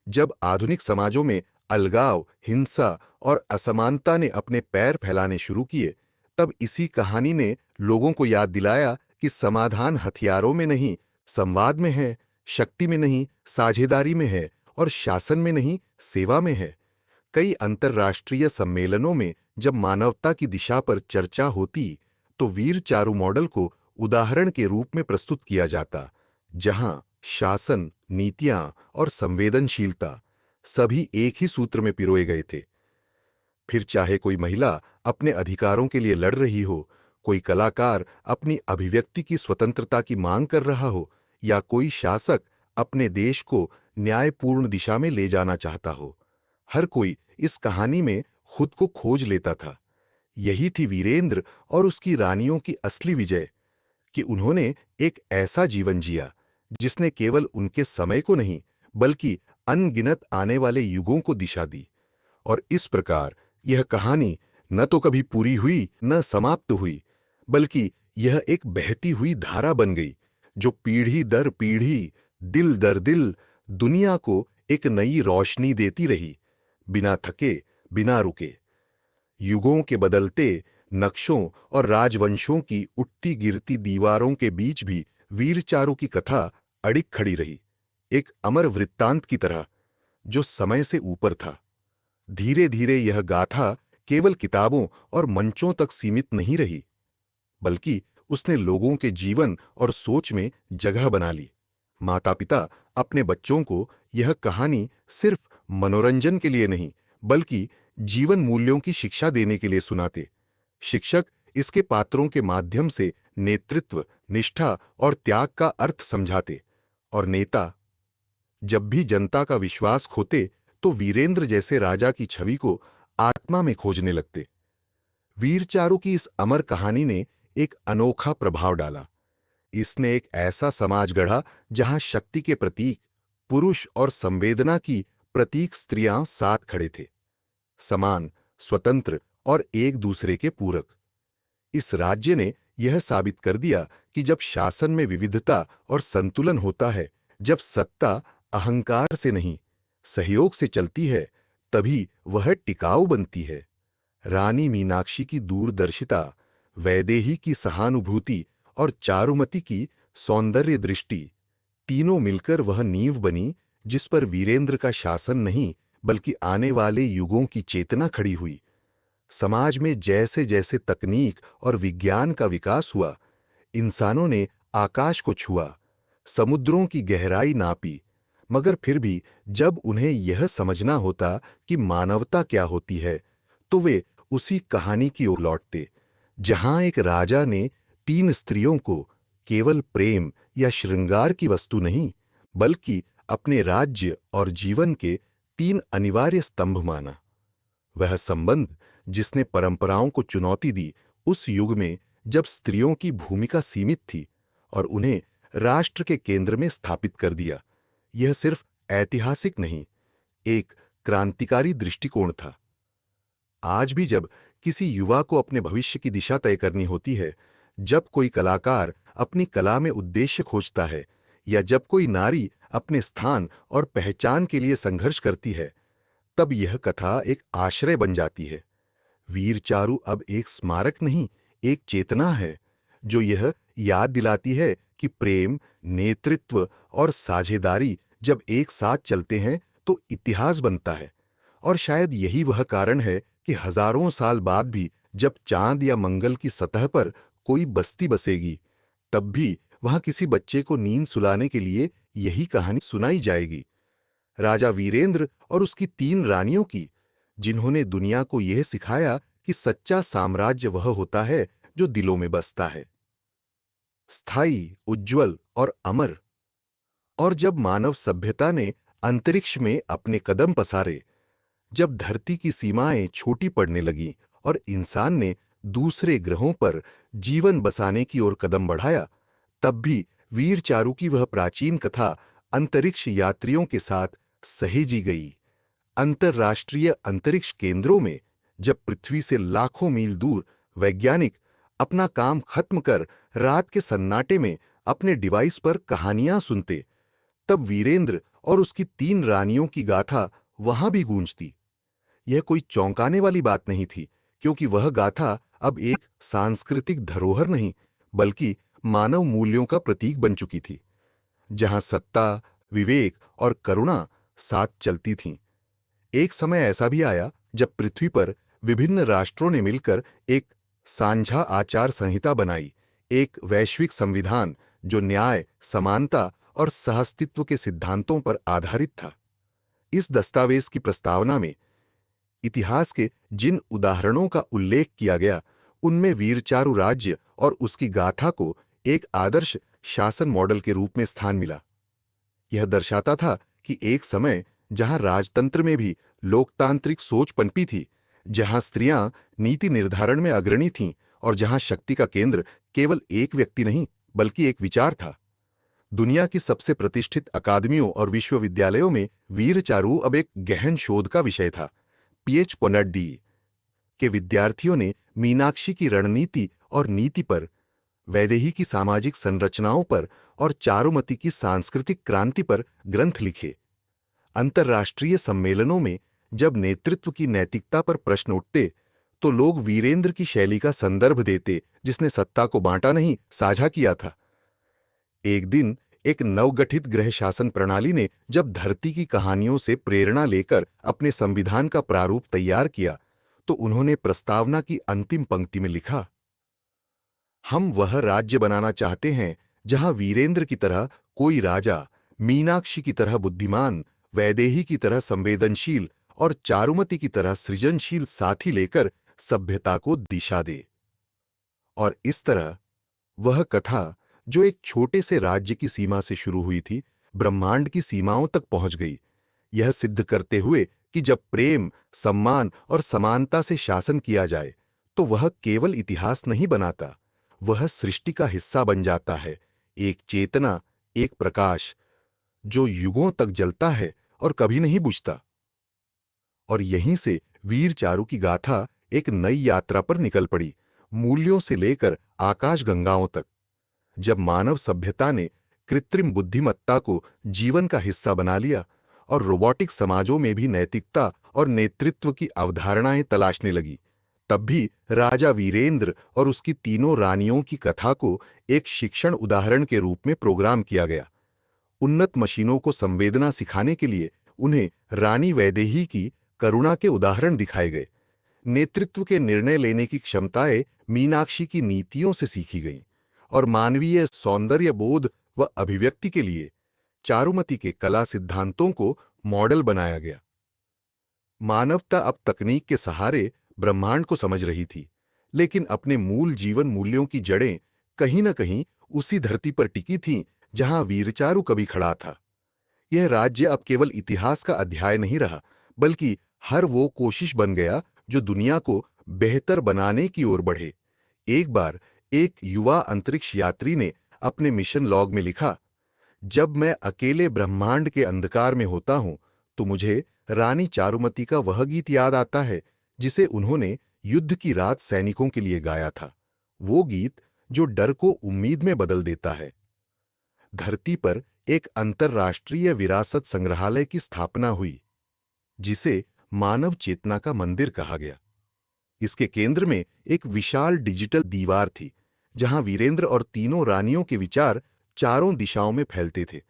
जब आधुनिक समाजों में अलगाव, हिंसा और असमानता ने अपने पैर फैलाने शुरू किए, तब इसी कहानी ने लोगों को याद दिलाया कि समाधान हथियारों में नहीं, संवाद में है, शक्ति में नहीं, साझेदारी में है, और शासन में नहीं, सेवा में है। कई अंतर्राष्ट्रीय सम्मेलनों में जब मानवता की दिशा पर चर्चा होती, तो वीर चारू मॉडल को उदाहरण के रूप में प्रस्तुत किया जाता, जहां शासन, नीतियां और संवेदनशीलता सभी एक ही सूत्र में पिरोए गए थे। फिर चाहे कोई महिला अपने अधिकारों के लिए लड़ रही हो, कोई कलाकार अपनी अभिव्यक्ति की स्वतंत्रता की मांग कर रहा हो, या कोई शासक अपने देश को न्यायपूर्ण दिशा में ले जाना चाहता हो, हर कोई इस कहानी में खुद को खोज लेता था। यही थी वीरेंद्र और उसकी रानियों की असली विजय, कि उन्होंने एक ऐसा जीवन जिया जिसने केवल उनके समय को नहीं, बल्कि अनगिनत आने वाले युगों को दिशा दी। और इस प्रकार यह कहानी न तो कभी पूरी हुई, न समाप्त हुई, बल्कि यह एक बहती हुई धारा बन गई, जो पीढ़ी दर पीढ़ी, दिल दर दिल दुनिया को एक नई रोशनी देती रही, बिना थके, बिना रुके। युगों के बदलते नक्शों और राजवंशों की उठती गिरती दीवारों के बीच भी वीरचारू की कथा अडिग खड़ी रही, एक अमर वृत्तांत की तरह, जो समय से ऊपर था। धीरे धीरे यह गाथा केवल किताबों और मंचों तक सीमित नहीं रही, बल्कि उसने लोगों के जीवन और सोच में जगह बना ली। माता पिता अपने बच्चों को यह कहानी सिर्फ मनोरंजन के लिए नहीं, बल्कि जीवन मूल्यों की शिक्षा देने के लिए सुनाते। शिक्षक इसके पात्रों के माध्यम से नेतृत्व, निष्ठा और त्याग का अर्थ समझाते, और नेता जब भी जनता का विश्वास खोते, तो वीरेंद्र जैसे राजा की छवि को आत्मा में खोजने लगते। वीरचारू की इस अमर कहानी ने एक अनोखा प्रभाव डाला। इसने एक ऐसा समाज गढ़ा जहां शक्ति के प्रतीक पुरुष और संवेदना की प्रतीक स्त्रियां साथ खड़े थे, समान, स्वतंत्र और एक दूसरे के पूरक। इस राज्य ने यह साबित कर दिया कि जब शासन में विविधता और संतुलन होता है, जब सत्ता अहंकार से नहीं, सहयोग से चलती है, तभी वह टिकाऊ बनती है। रानी मीनाक्षी की दूरदर्शिता, वैदेही की सहानुभूति और चारुमती की सौंदर्य दृष्टि, तीनों मिलकर वह नींव बनी जिस पर वीरेंद्र का शासन नहीं, बल्कि आने वाले युगों की चेतना खड़ी हुई। समाज में जैसे जैसे तकनीक और विज्ञान का विकास हुआ, इंसानों ने आकाश को छुआ, समुद्रों की गहराई नापी, मगर फिर भी जब उन्हें यह समझना होता कि मानवता क्या होती है, तो वे उसी कहानी की ओर लौटते, जहां एक राजा ने 3 स्त्रियों को केवल प्रेम या श्रृंगार की वस्तु नहीं, बल्कि अपने राज्य और जीवन के 3 अनिवार्य स्तंभ माना। वह संबंध जिसने परंपराओं को चुनौती दी, उस युग में जब स्त्रियों की भूमिका सीमित थी, और उन्हें राष्ट्र के केंद्र में स्थापित कर दिया। यह सिर्फ ऐतिहासिक नहीं, एक क्रांतिकारी दृष्टिकोण था। आज भी जब किसी युवा को अपने भविष्य की दिशा तय करनी होती है, जब कोई कलाकार अपनी कला में उद्देश्य खोजता है, या जब कोई नारी अपने स्थान और पहचान के लिए संघर्ष करती है, तब यह कथा एक आश्रय बन जाती है। वीरचारू अब एक स्मारक नहीं, एक चेतना है, जो यह याद दिलाती है कि प्रेम, नेतृत्व और साझेदारी जब एक साथ चलते हैं तो इतिहास बनता है। और शायद यही वह कारण है कि हजारों साल बाद भी जब चांद या मंगल की सतह पर कोई बस्ती बसेगी, तब भी वहां किसी बच्चे को नींद सुलाने के लिए यही कहानी सुनाई जाएगी। राजा वीरेंद्र और उसकी 3 रानियों की, जिन्होंने दुनिया को यह सिखाया कि सच्चा साम्राज्य वह होता है जो दिलों में बसता है, स्थायी, उज्जवल और अमर। और जब मानव सभ्यता ने अंतरिक्ष में अपने कदम पसारे, जब धरती की सीमाएं छोटी पड़ने लगीं और इंसान ने दूसरे ग्रहों पर जीवन बसाने की ओर कदम बढ़ाया, तब भी वीर चारू की वह प्राचीन कथा अंतरिक्ष यात्रियों के साथ सहेजी गई। अंतरराष्ट्रीय अंतरिक्ष केंद्रों में जब पृथ्वी से लाखों मील दूर वैज्ञानिक अपना काम खत्म कर रात के सन्नाटे में अपने डिवाइस पर कहानियां सुनते, तब वीरेंद्र और उसकी 3 रानियों की गाथा वहां भी गूंजती। यह कोई चौंकाने वाली बात नहीं थी, क्योंकि वह गाथा अब एक सांस्कृतिक धरोहर नहीं, बल्कि मानव मूल्यों का प्रतीक बन चुकी थी, जहां सत्ता, विवेक और करुणा साथ चलती थीं। एक समय ऐसा भी आया जब पृथ्वी पर विभिन्न राष्ट्रों ने मिलकर एक साझा आचार संहिता बनाई, एक वैश्विक संविधान जो न्याय, समानता और सहअस्तित्व के सिद्धांतों पर आधारित था। इस दस्तावेज की प्रस्तावना में इतिहास के जिन उदाहरणों का उल्लेख किया गया, उनमें वीरचारु राज्य और उसकी गाथा को एक आदर्श शासन मॉडल के रूप में स्थान मिला। यह दर्शाता था कि एक समय जहां राजतंत्र में भी लोकतांत्रिक सोच पनपी थी, जहां स्त्रियां नीति निर्धारण में अग्रणी थीं और जहां शक्ति का केंद्र केवल एक व्यक्ति नहीं बल्कि एक विचार था। दुनिया की सबसे प्रतिष्ठित अकादमियों और विश्वविद्यालयों में वीरचारु अब एक गहन शोध का विषय था। PhD के विद्यार्थियों ने मीनाक्षी की रणनीति और नीति पर, वैदेही की सामाजिक संरचनाओं पर और चारुमती की सांस्कृतिक क्रांति पर ग्रंथ लिखे। अंतर्राष्ट्रीय सम्मेलनों में जब नेतृत्व की नैतिकता पर प्रश्न उठते, तो लोग वीरेंद्र की शैली का संदर्भ देते, जिसने सत्ता को बांटा नहीं, साझा किया था। एक दिन एक नवगठित गृह शासन प्रणाली ने जब धरती की कहानियों से प्रेरणा लेकर अपने संविधान का प्रारूप तैयार किया, तो उन्होंने प्रस्तावना की अंतिम पंक्ति में लिखा, हम वह राज्य बनाना चाहते हैं जहां वीरेंद्र की तरह कोई राजा, मीनाक्षी की तरह बुद्धिमान, वैदेही की तरह संवेदनशील और चारुमती की तरह सृजनशील साथी लेकर सभ्यता को दिशा दे। और इस तरह वह कथा, जो एक छोटे से राज्य की सीमा से शुरू हुई थी, ब्रह्मांड की सीमाओं तक पहुंच गई, यह सिद्ध करते हुए कि जब प्रेम, सम्मान और समानता से शासन किया जाए, तो वह केवल इतिहास नहीं बनाता, वह सृष्टि का हिस्सा बन जाता है, एक चेतना, एक प्रकाश जो युगों तक जलता है और कभी नहीं बुझता। और यहीं से वीर चारू की गाथा एक नई यात्रा पर निकल पड़ी, मूल्यों से लेकर आकाशगंगाओं तक। जब मानव सभ्यता ने कृत्रिम बुद्धिमत्ता को जीवन का हिस्सा बना लिया और रोबोटिक समाजों में भी नैतिकता और नेतृत्व की अवधारणाएं तलाशने लगी, तब भी राजा वीरेंद्र और उसकी 3 रानियों की कथा को एक शिक्षण उदाहरण के रूप में प्रोग्राम किया गया। उन्नत मशीनों को संवेदना सिखाने के लिए उन्हें रानी वैदेही की करुणा के उदाहरण दिखाए गए। नेतृत्व के निर्णय लेने की क्षमताएं मीनाक्षी की नीतियों से सीखी गईं और मानवीय सौंदर्य बोध व अभिव्यक्ति के लिए चारुमती के कला सिद्धांतों को मॉडल बनाया गया। मानवता अब तकनीक के सहारे ब्रह्मांड को समझ रही थी, लेकिन अपने मूल जीवन मूल्यों की जड़ें कहीं न कहीं उसी धरती पर टिकी थीं जहां वीरचारु कभी खड़ा था। यह राज्य अब केवल इतिहास का अध्याय नहीं रहा, बल्कि हर वो कोशिश बन गया जो दुनिया को बेहतर बनाने की ओर बढ़े। एक बार एक युवा अंतरिक्ष यात्री ने अपने मिशन लॉग में लिखा, जब मैं अकेले ब्रह्मांड के अंधकार में होता हूं, तो मुझे रानी चारुमती का वह गीत याद आता है जिसे उन्होंने युद्ध की रात सैनिकों के लिए गाया था, वो गीत जो डर को उम्मीद में बदल देता है। धरती पर एक अंतर्राष्ट्रीय विरासत संग्रहालय की स्थापना हुई, जिसे मानव चेतना का मंदिर कहा गया। इसके केंद्र में एक विशाल डिजिटल दीवार थी, जहां वीरेंद्र और 3 रानियों के विचार चारों दिशाओं में फैलते थे।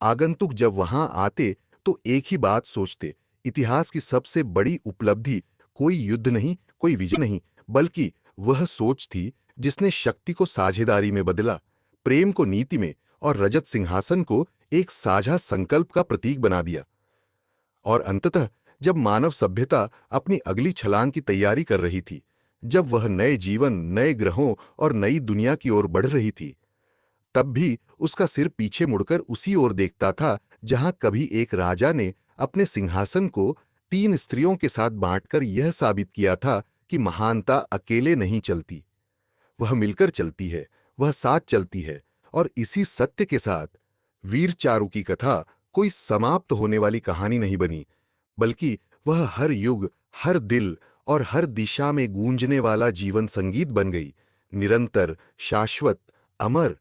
आगंतुक जब वहां आते तो एक ही बात सोचते, इतिहास की सबसे बड़ी उपलब्धि कोई युद्ध नहीं, कोई विजय नहीं, बल्कि वह सोच थी जिसने शक्ति को साझेदारी में बदला, प्रेम को नीति में और रजत सिंहासन को एक साझा संकल्प का प्रतीक बना दिया। और अंततः जब मानव सभ्यता अपनी अगली छलांग की तैयारी कर रही थी, जब वह नए जीवन, नए ग्रहों और नई दुनिया की ओर बढ़ रही थी, तब भी उसका सिर पीछे मुड़कर उसी ओर देखता था जहां कभी एक राजा ने अपने सिंहासन को 3 स्त्रियों के साथ बांटकर यह साबित किया था कि महानता अकेले नहीं चलती, वह मिलकर चलती है, वह साथ चलती है। और इसी सत्य के साथ वीर चारू की कथा कोई समाप्त होने वाली कहानी नहीं बनी, बल्कि वह हर युग, हर दिल और हर दिशा में गूंजने वाला जीवन संगीत बन गई, निरंतर, शाश्वत, अमर।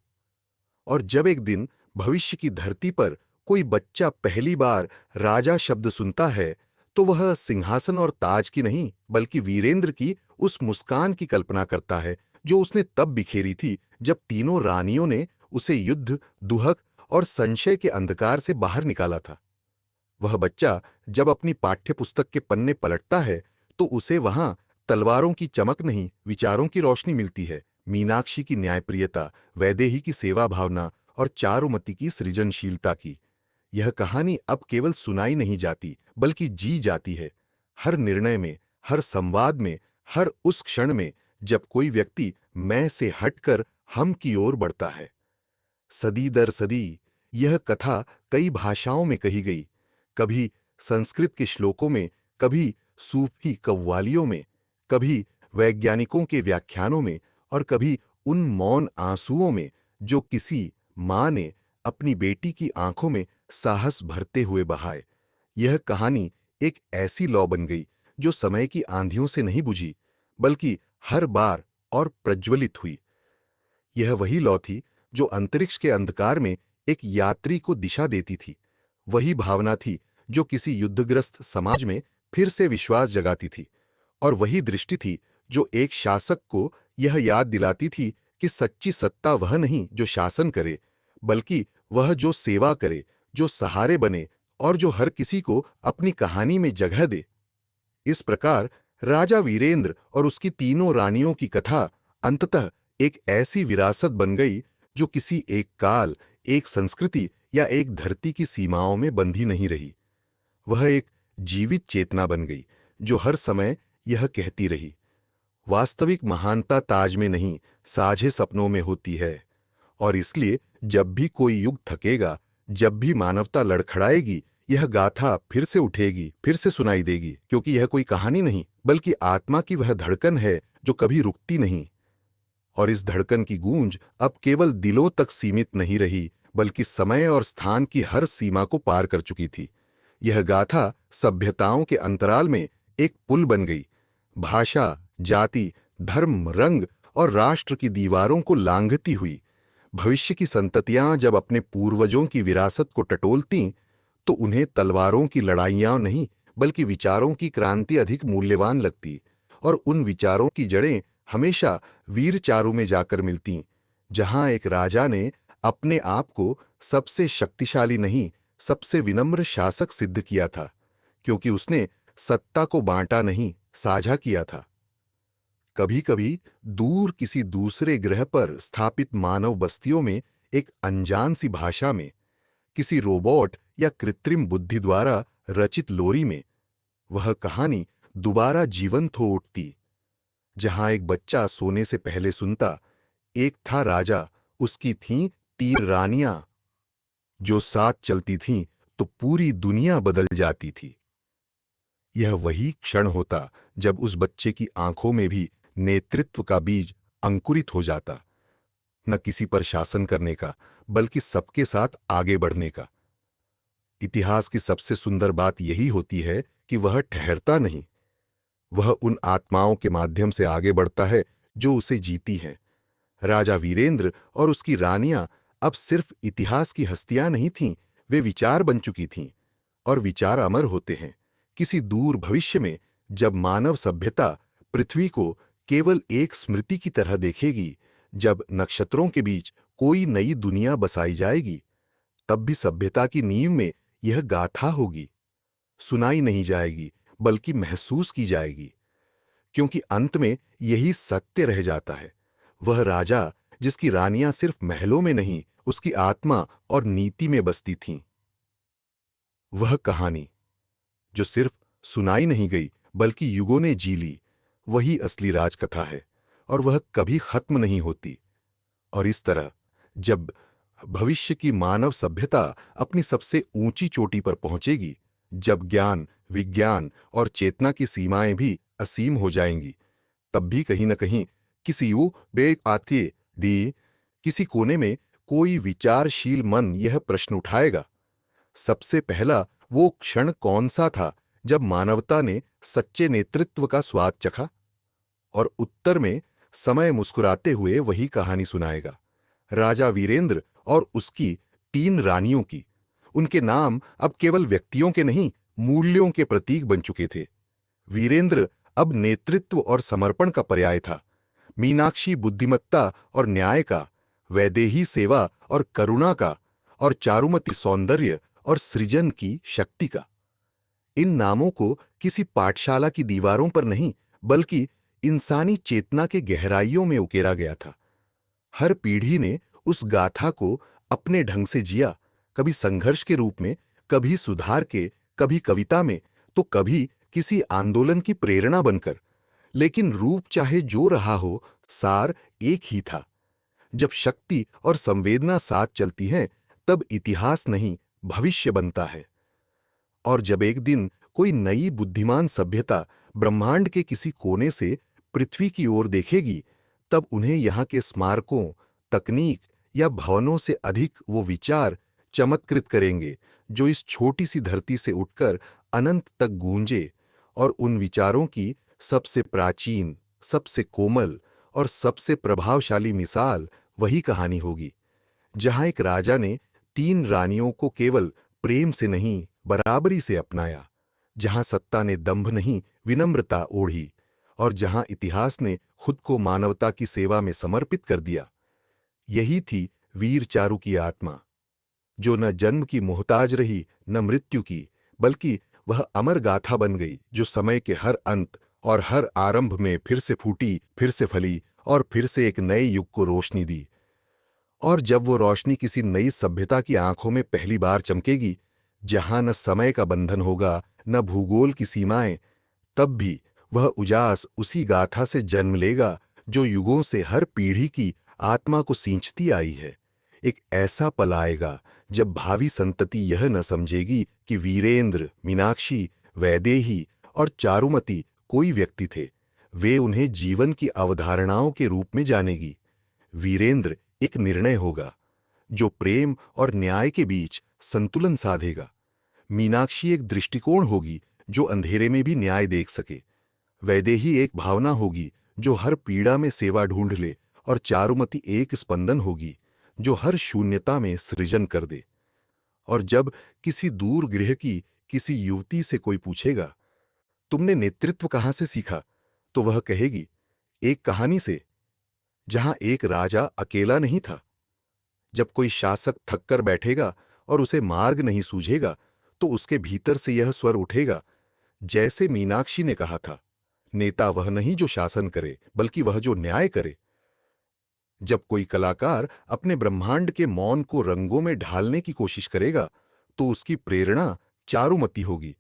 और जब एक दिन भविष्य की धरती पर कोई बच्चा पहली बार राजा शब्द सुनता है, तो वह सिंहासन और ताज की नहीं, बल्कि वीरेंद्र की उस मुस्कान की कल्पना करता है जो उसने तब बिखेरी थी जब तीनों रानियों ने उसे युद्ध, दुहक और संशय के अंधकार से बाहर निकाला था। वह बच्चा जब अपनी पाठ्य पुस्तक के पन्ने पलटता है, तो उसे वहां तलवारों की चमक नहीं, विचारों की रोशनी मिलती है। मीनाक्षी की न्यायप्रियता, वैदेही की सेवा भावना और चारुमती की सृजनशीलता की। यह कहानी अब केवल सुनाई नहीं जाती, बल्कि जी जाती है। हर निर्णय में, हर संवाद में, हर उस क्षण में जब कोई व्यक्ति मैं से हटकर हम की ओर बढ़ता है। सदी दर सदी यह कथा कई भाषाओं में कही गई, कभी संस्कृत के श्लोकों में, कभी सूफी कव्वालियों में, कभी वैज्ञानिकों के व्याख्यानों में और कभी उन मौन आंसुओं में जो किसी मां ने अपनी बेटी की आंखों में साहस भरते हुए बहाए। यह कहानी एक ऐसी लौ बन गई जो समय की आंधियों से नहीं बुझी, बल्कि हर बार और प्रज्वलित हुई। यह वही लौ थी जो अंतरिक्ष के अंधकार में एक यात्री को दिशा देती थी, वही भावना थी जो किसी युद्धग्रस्त समाज में फिर से विश्वास जगाती थी, और वही दृष्टि थी जो एक शासक को यह याद दिलाती थी कि सच्ची सत्ता वह नहीं जो शासन करे, बल्कि वह जो सेवा करे, जो सहारे बने और जो हर किसी को अपनी कहानी में जगह दे। इस प्रकार राजा वीरेंद्र और उसकी तीनों रानियों की कथा अंततः एक ऐसी विरासत बन गई जो किसी एक काल, एक संस्कृति या एक धरती की सीमाओं में बंधी नहीं रही। वह एक जीवित चेतना बन गई जो हर समय यह कहती रही, वास्तविक महानता ताज में नहीं, साझे सपनों में होती है। और इसलिए जब भी कोई युग थकेगा, जब भी मानवता लड़खड़ाएगी, यह गाथा फिर से उठेगी, फिर से सुनाई देगी, क्योंकि यह कोई कहानी नहीं, बल्कि आत्मा की वह धड़कन है जो कभी रुकती नहीं। और इस धड़कन की गूंज अब केवल दिलों तक सीमित नहीं रही, बल्कि समय और स्थान की हर सीमा को पार कर चुकी थी। यह गाथा सभ्यताओं के अंतराल में एक पुल बन गई, भाषा, जाति, धर्म, रंग और राष्ट्र की दीवारों को लांघती हुई। भविष्य की संततियां जब अपने पूर्वजों की विरासत को टटोलती, तो उन्हें तलवारों की लड़ाइयां नहीं, बल्कि विचारों की क्रांति अधिक मूल्यवान लगती। और उन विचारों की जड़ें हमेशा वीर चारू में जाकर मिलती, जहां एक राजा ने अपने आप को सबसे शक्तिशाली नहीं, सबसे विनम्र शासक सिद्ध किया था, क्योंकि उसने सत्ता को बांटा नहीं, साझा किया था। कभी कभी दूर किसी दूसरे ग्रह पर स्थापित मानव बस्तियों में एक अनजान सी भाषा में, किसी रोबोट या कृत्रिम बुद्धि द्वारा रचित लोरी में, वह कहानी दोबारा जीवंत हो उठती। जहां एक बच्चा सोने से पहले सुनता, एक था राजा, उसकी थीं 3 रानियां, जो साथ चलती थीं तो पूरी दुनिया बदल जाती थी। यह वही क्षण होता जब उस बच्चे की आंखों में भी नेतृत्व का बीज अंकुरित हो जाता, न किसी पर शासन करने का, बल्कि सबके साथ आगे बढ़ने का। इतिहास की सबसे सुंदर बात यही होती है कि वह ठहरता नहीं, वह उन आत्माओं के माध्यम से आगे बढ़ता है जो उसे जीती हैं। राजा वीरेंद्र और उसकी रानियां अब सिर्फ इतिहास की हस्तियां नहीं थीं, वे विचार बन चुकी थीं, और विचार अमर होते हैं। किसी दूर भविष्य में जब मानव सभ्यता पृथ्वी को केवल एक स्मृति की तरह देखेगी, जब नक्षत्रों के बीच कोई नई दुनिया बसाई जाएगी, तब भी सभ्यता की नींव में यह गाथा होगी, सुनाई नहीं जाएगी, बल्कि महसूस की जाएगी। क्योंकि अंत में यही सत्य रह जाता है, वह राजा जिसकी रानियां सिर्फ महलों में नहीं, उसकी आत्मा और नीति में बसती थीं। वह कहानी जो सिर्फ सुनाई नहीं गई बल्कि युगों ने जी ली, वही असली राजकथा है और वह कभी खत्म नहीं होती। और इस तरह जब भविष्य की मानव सभ्यता अपनी सबसे ऊंची चोटी पर पहुंचेगी, जब ज्ञान, विज्ञान और चेतना की सीमाएं भी असीम हो जाएंगी, तब भी कहीं न कहीं किसी बेआते दी किसी कोने में कोई विचारशील मन यह प्रश्न उठाएगा, सबसे पहला वो क्षण कौन सा था जब मानवता ने सच्चे नेतृत्व का स्वाद चखा? और उत्तर में समय मुस्कुराते हुए वही कहानी सुनाएगा, राजा वीरेंद्र और उसकी 3 रानियों की। उनके नाम अब केवल व्यक्तियों के नहीं, मूल्यों के प्रतीक बन चुके थे। वीरेंद्र अब नेतृत्व और समर्पण का पर्याय था, मीनाक्षी बुद्धिमत्ता और न्याय का, वैदेही सेवा और करुणा का, और चारुमती सौंदर्य और सृजन की शक्ति का। इन नामों को किसी पाठशाला की दीवारों पर नहीं, बल्कि इंसानी चेतना के गहराइयों में उकेरा गया था। हर पीढ़ी ने उस गाथा को अपने ढंग से जिया, कभी संघर्ष के रूप में, कभी सुधार के, कभी कविता में, तो कभी किसी आंदोलन की प्रेरणा बनकर। लेकिन रूप चाहे जो रहा हो, सार एक ही था। जब शक्ति और संवेदना साथ चलती हैं, तब इतिहास नहीं, भविष्य बनता है। और जब एक दिन कोई नई बुद्धिमान सभ्यता ब्रह्मांड के किसी कोने से पृथ्वी की ओर देखेगी, तब उन्हें यहाँ के स्मारकों, तकनीक या भवनों से अधिक वो विचार चमत्कृत करेंगे जो इस छोटी सी धरती से उठकर अनंत तक गूंजे। और उन विचारों की सबसे प्राचीन, सबसे कोमल और सबसे प्रभावशाली मिसाल वही कहानी होगी, जहां एक राजा ने 3 रानियों को केवल प्रेम से नहीं, बराबरी से अपनाया, जहां सत्ता ने दंभ नहीं, विनम्रता ओढ़ी, और जहां इतिहास ने खुद को मानवता की सेवा में समर्पित कर दिया। यही थी वीर चारू की आत्मा, जो न जन्म की मोहताज रही, न मृत्यु की, बल्कि वह अमर गाथा बन गई, जो समय के हर अंत और हर आरंभ में फिर से फूटी, फिर से फली और फिर से एक नए युग को रोशनी दी। और जब वो रोशनी किसी नई सभ्यता की आंखों में पहली बार चमकेगी, जहां न समय का बंधन होगा, न भूगोल की सीमाएं, तब भी वह उजास उसी गाथा से जन्म लेगा जो युगों से हर पीढ़ी की आत्मा को सींचती आई है। एक ऐसा पल आएगा जब भावी संतति यह न समझेगी कि वीरेंद्र, मीनाक्षी, वैदेही और चारुमती कोई व्यक्ति थे, वे उन्हें जीवन की अवधारणाओं के रूप में जानेगी। वीरेंद्र एक निर्णय होगा जो प्रेम और न्याय के बीच संतुलन साधेगा। मीनाक्षी एक दृष्टिकोण होगी जो अंधेरे में भी न्याय देख सके। वैदेही एक भावना होगी जो हर पीड़ा में सेवा ढूंढ ले, और चारुमती एक स्पंदन होगी जो हर शून्यता में सृजन कर दे। और जब किसी दूर गृह की किसी युवती से कोई पूछेगा, तुमने नेतृत्व कहां से सीखा, तो वह कहेगी, एक कहानी से, जहां एक राजा अकेला नहीं था। जब कोई शासक थककर बैठेगा और उसे मार्ग नहीं सूझेगा, तो उसके भीतर से यह स्वर उठेगा, जैसे मीनाक्षी ने कहा था, नेता वह नहीं जो शासन करे, बल्कि वह जो न्याय करे। जब कोई कलाकार अपने ब्रह्मांड के मौन को रंगों में ढालने की कोशिश करेगा, तो उसकी प्रेरणा चारुमती होगी।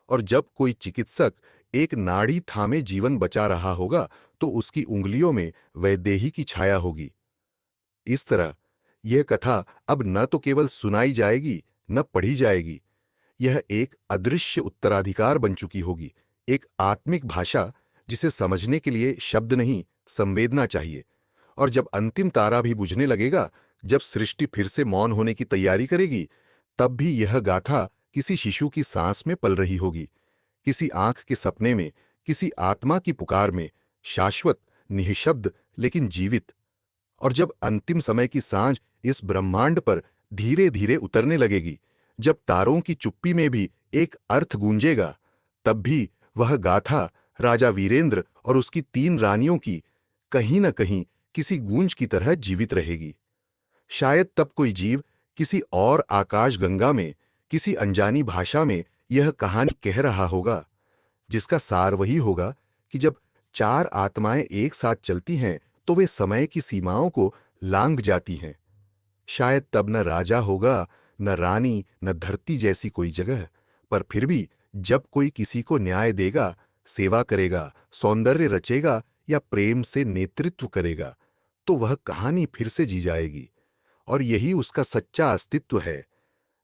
और जब कोई चिकित्सक एक नाड़ी थामे जीवन बचा रहा होगा, तो उसकी उंगलियों में वैदेही की छाया होगी। इस तरह यह कथा अब न तो केवल सुनाई जाएगी, न पढ़ी जाएगी, यह एक अदृश्य उत्तराधिकार बन चुकी होगी, एक आत्मिक भाषा जिसे समझने के लिए शब्द नहीं, संवेदना चाहिए। और जब अंतिम तारा भी बुझने लगेगा, जब सृष्टि फिर से मौन होने की तैयारी करेगी, तब भी यह गाथा किसी शिशु की सांस में पल रही होगी, किसी आंख के सपने में, किसी आत्मा की पुकार में, शाश्वत, निःशब्द लेकिन जीवित। और जब अंतिम समय की सांझ इस ब्रह्मांड पर धीरे धीरे उतरने लगेगी, जब तारों की चुप्पी में भी एक अर्थ गूंजेगा, तब भी वह गाथा राजा वीरेंद्र और उसकी 3 रानियों की कहीं न कहीं किसी गूंज की तरह जीवित रहेगी। शायद तब कोई जीव किसी और आकाश गंगा में, किसी अनजानी भाषा में यह कहानी कह रहा होगा, जिसका सार वही होगा कि जब 4 आत्माएं एक साथ चलती हैं, तो वे समय की सीमाओं को लांघ जाती हैं। शायद तब न राजा होगा, न रानी, न धरती जैसी कोई जगह, पर फिर भी जब कोई किसी को न्याय देगा, सेवा करेगा, सौंदर्य रचेगा या प्रेम से नेतृत्व करेगा, तो वह कहानी फिर से जी जाएगी। और यही उसका सच्चा अस्तित्व है।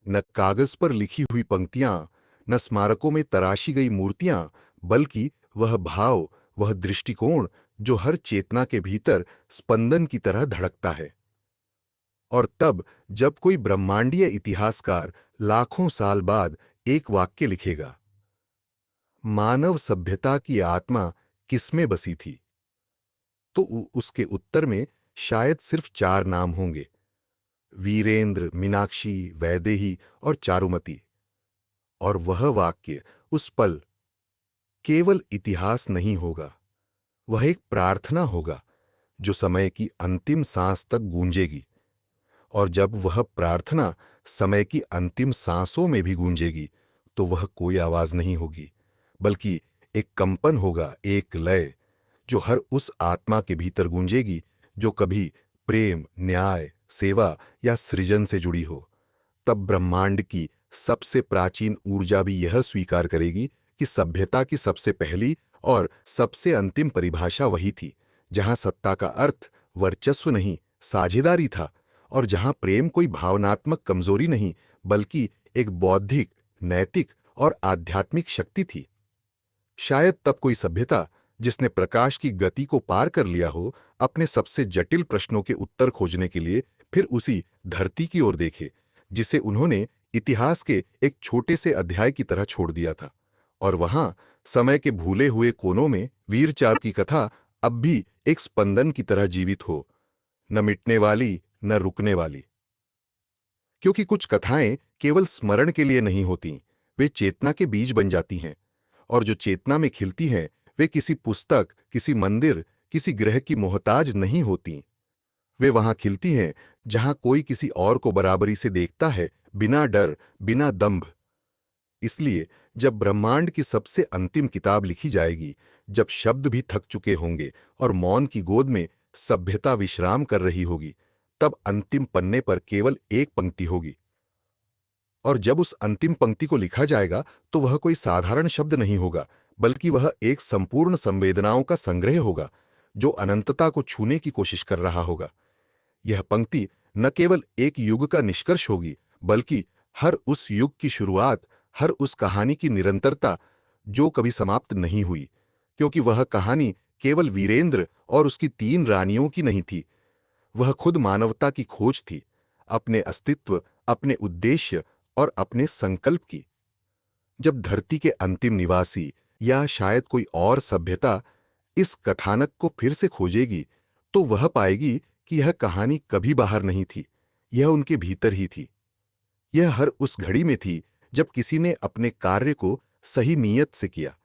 न कागज पर लिखी हुई पंक्तियां, न स्मारकों में तराशी गई मूर्तियां, बल्कि वह भाव, वह दृष्टिकोण जो हर चेतना के भीतर स्पंदन की तरह धड़कता है। और तब जब कोई ब्रह्मांडीय इतिहासकार लाखों साल बाद एक वाक्य लिखेगा, मानव सभ्यता की आत्मा किसमें बसी थी, तो उसके उत्तर में शायद सिर्फ 4 नाम होंगे: वीरेंद्र, मीनाक्षी, वैदेही और चारुमती। और वह वाक्य उस पल केवल इतिहास नहीं होगा, वह एक प्रार्थना होगा जो समय की अंतिम सांस तक गूंजेगी। और जब वह प्रार्थना समय की अंतिम सांसों में भी गूंजेगी, तो वह कोई आवाज नहीं होगी, बल्कि एक कंपन होगा, एक लय जो हर उस आत्मा के भीतर गूंजेगी जो कभी प्रेम, न्याय, सेवा या सृजन से जुड़ी हो। तब ब्रह्मांड की सबसे प्राचीन ऊर्जा भी यह स्वीकार करेगी कि सभ्यता की सबसे पहली और सबसे अंतिम परिभाषा वही थी, जहां सत्ता का अर्थ वर्चस्व नहीं, साझेदारी था, और जहां प्रेम कोई भावनात्मक कमजोरी नहीं, बल्कि एक बौद्धिक, नैतिक और आध्यात्मिक शक्ति थी। शायद तब कोई सभ्यता जिसने प्रकाश की गति को पार कर लिया हो, अपने सबसे जटिल प्रश्नों के उत्तर खोजने के लिए फिर उसी धरती की ओर देखे जिसे उन्होंने इतिहास के एक छोटे से अध्याय की तरह छोड़ दिया था। और वहां समय के भूले हुए कोनों में वीर चार की कथा अब भी एक स्पंदन की तरह जीवित हो, न मिटने वाली, न रुकने वाली। क्योंकि कुछ कथाएं केवल स्मरण के लिए नहीं होती, वे चेतना के बीज बन जाती हैं। और जो चेतना में खिलती हैं, वे किसी पुस्तक, किसी मंदिर, किसी ग्रह की मोहताज नहीं होती। वे वहां खिलती हैं जहां कोई किसी और को बराबरी से देखता है, बिना डर, बिना दंभ। इसलिए जब ब्रह्मांड की सबसे अंतिम किताब लिखी जाएगी, जब शब्द भी थक चुके होंगे और मौन की गोद में सभ्यता विश्राम कर रही होगी, तब अंतिम पन्ने पर केवल एक पंक्ति होगी। और जब उस अंतिम पंक्ति को लिखा जाएगा, तो वह कोई साधारण शब्द नहीं होगा, बल्कि वह एक संपूर्ण संवेदनाओं का संग्रह होगा जो अनंतता को छूने की कोशिश कर रहा होगा। यह पंक्ति न केवल एक युग का निष्कर्ष होगी, बल्कि हर उस युग की शुरुआत, हर उस कहानी की निरंतरता जो कभी समाप्त नहीं हुई। क्योंकि वह कहानी केवल वीरेंद्र और उसकी 3 रानियों की नहीं थी, वह खुद मानवता की खोज थी, अपने अस्तित्व, अपने उद्देश्य और अपने संकल्प की। जब धरती के अंतिम निवासी या शायद कोई और सभ्यता इस कथानक को फिर से खोजेगी, तो वह पाएगी कि यह कहानी कभी बाहर नहीं थी, यह उनके भीतर ही थी। यह हर उस घड़ी में थी जब किसी ने अपने कार्य को सही नीयत से किया,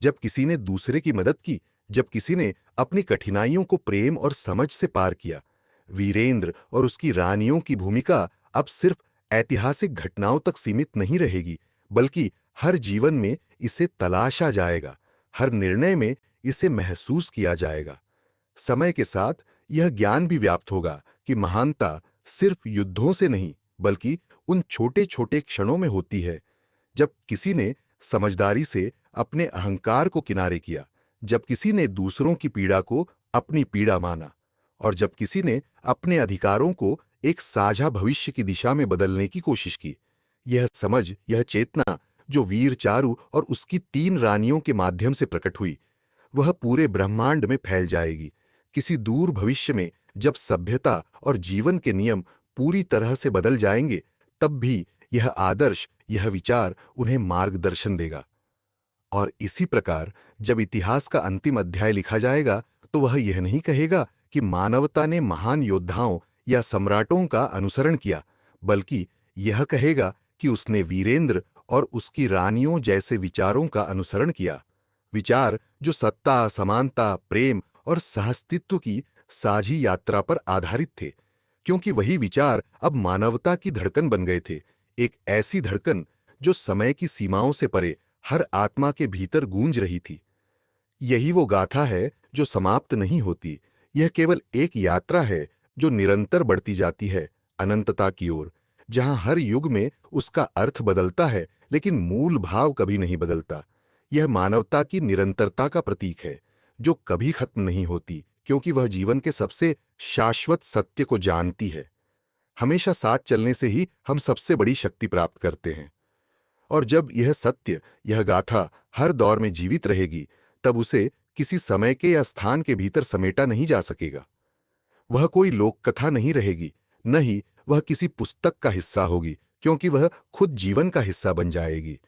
जब किसी ने दूसरे की मदद की, जब किसी ने अपनी कठिनाइयों को प्रेम और समझ से पार किया। वीरेंद्र और उसकी रानियों की भूमिका अब सिर्फ ऐतिहासिक घटनाओं तक सीमित नहीं रहेगी, बल्कि हर जीवन में इसे तलाशा जाएगा, हर निर्णय में इसे महसूस किया जाएगा। समय के साथ यह ज्ञान भी व्याप्त होगा कि महानता सिर्फ युद्धों से नहीं, बल्कि उन छोटे छोटे क्षणों में होती है, जब किसी ने समझदारी से अपने अहंकार को किनारे किया, जब किसी ने दूसरों की पीड़ा को अपनी पीड़ा माना, और जब किसी ने अपने अधिकारों को एक साझा भविष्य की दिशा में बदलने की कोशिश की। यह समझ, यह चेतना जो वीर चारु और उसकी 3 रानियों के माध्यम से प्रकट हुई, वह पूरे ब्रह्मांड में फैल जाएगी। किसी दूर भविष्य में जब सभ्यता और जीवन के नियम पूरी तरह से बदल जाएंगे, तब भी यह आदर्श, यह विचार उन्हें मार्गदर्शन देगा। और इसी प्रकार जब इतिहास का अंतिम अध्याय लिखा जाएगा, तो वह यह नहीं कहेगा कि मानवता ने महान योद्धाओं या सम्राटों का अनुसरण किया, बल्कि यह कहेगा कि उसने वीरेंद्र और उसकी रानियों जैसे विचारों का अनुसरण किया। विचार जो सत्ता, समानता, प्रेम और सहअस्तित्व की साझी यात्रा पर आधारित थे, क्योंकि वही विचार अब मानवता की धड़कन बन गए थे, एक ऐसी धड़कन जो समय की सीमाओं से परे हर आत्मा के भीतर गूंज रही थी। यही वो गाथा है जो समाप्त नहीं होती, यह केवल एक यात्रा है जो निरंतर बढ़ती जाती है अनंतता की ओर, जहां हर युग में उसका अर्थ बदलता है लेकिन मूल भाव कभी नहीं बदलता। यह मानवता की निरंतरता का प्रतीक है, जो कभी खत्म नहीं होती, क्योंकि वह जीवन के सबसे शाश्वत सत्य को जानती है। हमेशा साथ चलने से ही हम सबसे बड़ी शक्ति प्राप्त करते हैं। और जब यह सत्य, यह गाथा हर दौर में जीवित रहेगी, तब उसे किसी समय के या स्थान के भीतर समेटा नहीं जा सकेगा। वह कोई लोक कथा नहीं रहेगी, न ही वह किसी पुस्तक का हिस्सा होगी, क्योंकि वह खुद जीवन का हिस्सा बन जाएगी।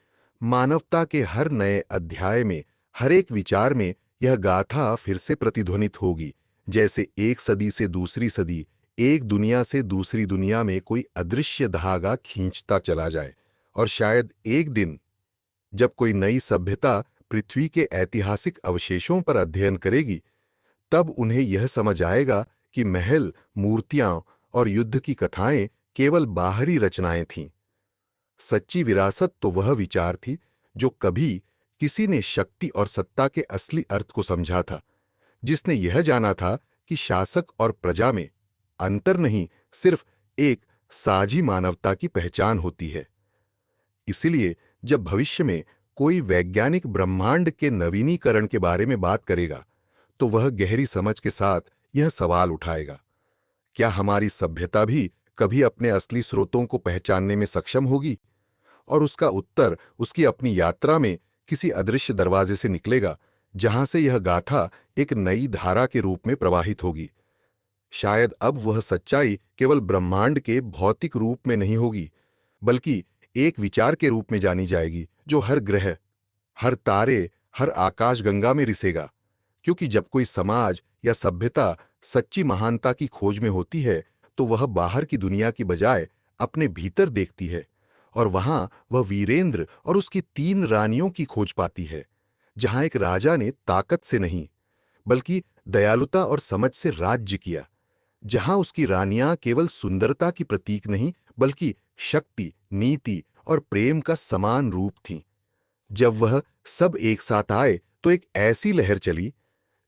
मानवता के हर नए अध्याय में, हर एक विचार में यह गाथा फिर से प्रतिध्वनित होगी, जैसे एक सदी से दूसरी सदी, एक दुनिया से दूसरी दुनिया में कोई अदृश्य धागा खींचता चला जाए। और शायद एक दिन, जब कोई नई सभ्यता पृथ्वी के ऐतिहासिक अवशेषों पर अध्ययन करेगी, तब उन्हें यह समझ आएगा कि महल, मूर्तियां और युद्ध की कथाएं केवल बाहरी रचनाएं थीं। सच्ची विरासत तो वह विचार थी जो कभी किसी ने शक्ति और सत्ता के असली अर्थ को समझा था, जिसने यह जाना था कि शासक और प्रजा में अंतर नहीं, सिर्फ एक साझी मानवता की पहचान होती है। इसलिए जब भविष्य में कोई वैज्ञानिक ब्रह्मांड के नवीनीकरण के बारे में बात करेगा, तो वह गहरी समझ के साथ यह सवाल उठाएगा, क्या हमारी सभ्यता भी कभी अपने असली स्रोतों को पहचानने में सक्षम होगी? और उसका उत्तर उसकी अपनी यात्रा में किसी अदृश्य दरवाजे से निकलेगा, जहां से यह गाथा एक नई धारा के रूप में प्रवाहित होगी। शायद अब वह सच्चाई केवल ब्रह्मांड के भौतिक रूप में नहीं होगी, बल्कि एक विचार के रूप में जानी जाएगी, जो हर ग्रह, हर तारे, हर आकाशगंगा में रिसेगा। क्योंकि जब कोई समाज या सभ्यता सच्ची महानता की खोज में होती है, तो वह बाहर की दुनिया की बजाय अपने भीतर देखती है, और वहां वह वीरेंद्र और उसकी 3 रानियों की खोज पाती है, जहां एक राजा ने ताकत से नहीं, बल्कि दयालुता और समझ से राज्य किया, जहां उसकी रानियां केवल सुंदरता की प्रतीक नहीं, बल्कि शक्ति, नीति और प्रेम का समान रूप थीं। जब वह सब एक साथ आए, तो एक ऐसी लहर चली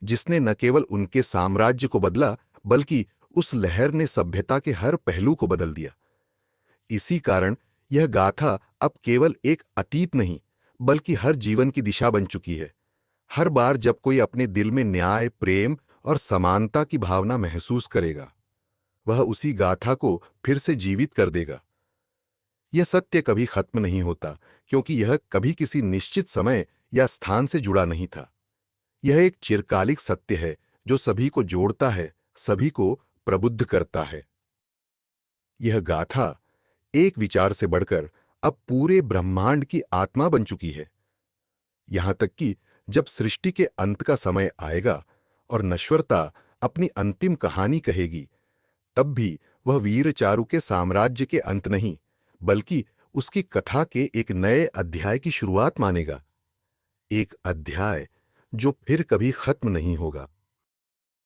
जिसने न केवल उनके साम्राज्य को बदला, बल्कि उस लहर ने सभ्यता के हर पहलू को बदल दिया। इसी कारण यह गाथा अब केवल एक अतीत नहीं, बल्कि हर जीवन की दिशा बन चुकी है। हर बार जब कोई अपने दिल में न्याय, प्रेम और समानता की भावना महसूस करेगा, वह उसी गाथा को फिर से जीवित कर देगा। यह सत्य कभी खत्म नहीं होता, क्योंकि यह कभी किसी निश्चित समय या स्थान से जुड़ा नहीं था। यह एक चिरकालिक सत्य है जो सभी को जोड़ता है, सभी को प्रबुद्ध करता है। यह गाथा एक विचार से बढ़कर अब पूरे ब्रह्मांड की आत्मा बन चुकी है। यहां तक कि जब सृष्टि के अंत का समय आएगा और नश्वरता अपनी अंतिम कहानी कहेगी, तब भी वह वीर चारु के साम्राज्य के अंत नहीं, बल्कि उसकी कथा के एक नए अध्याय की शुरुआत मानेगा। एक अध्याय जो फिर कभी खत्म नहीं होगा।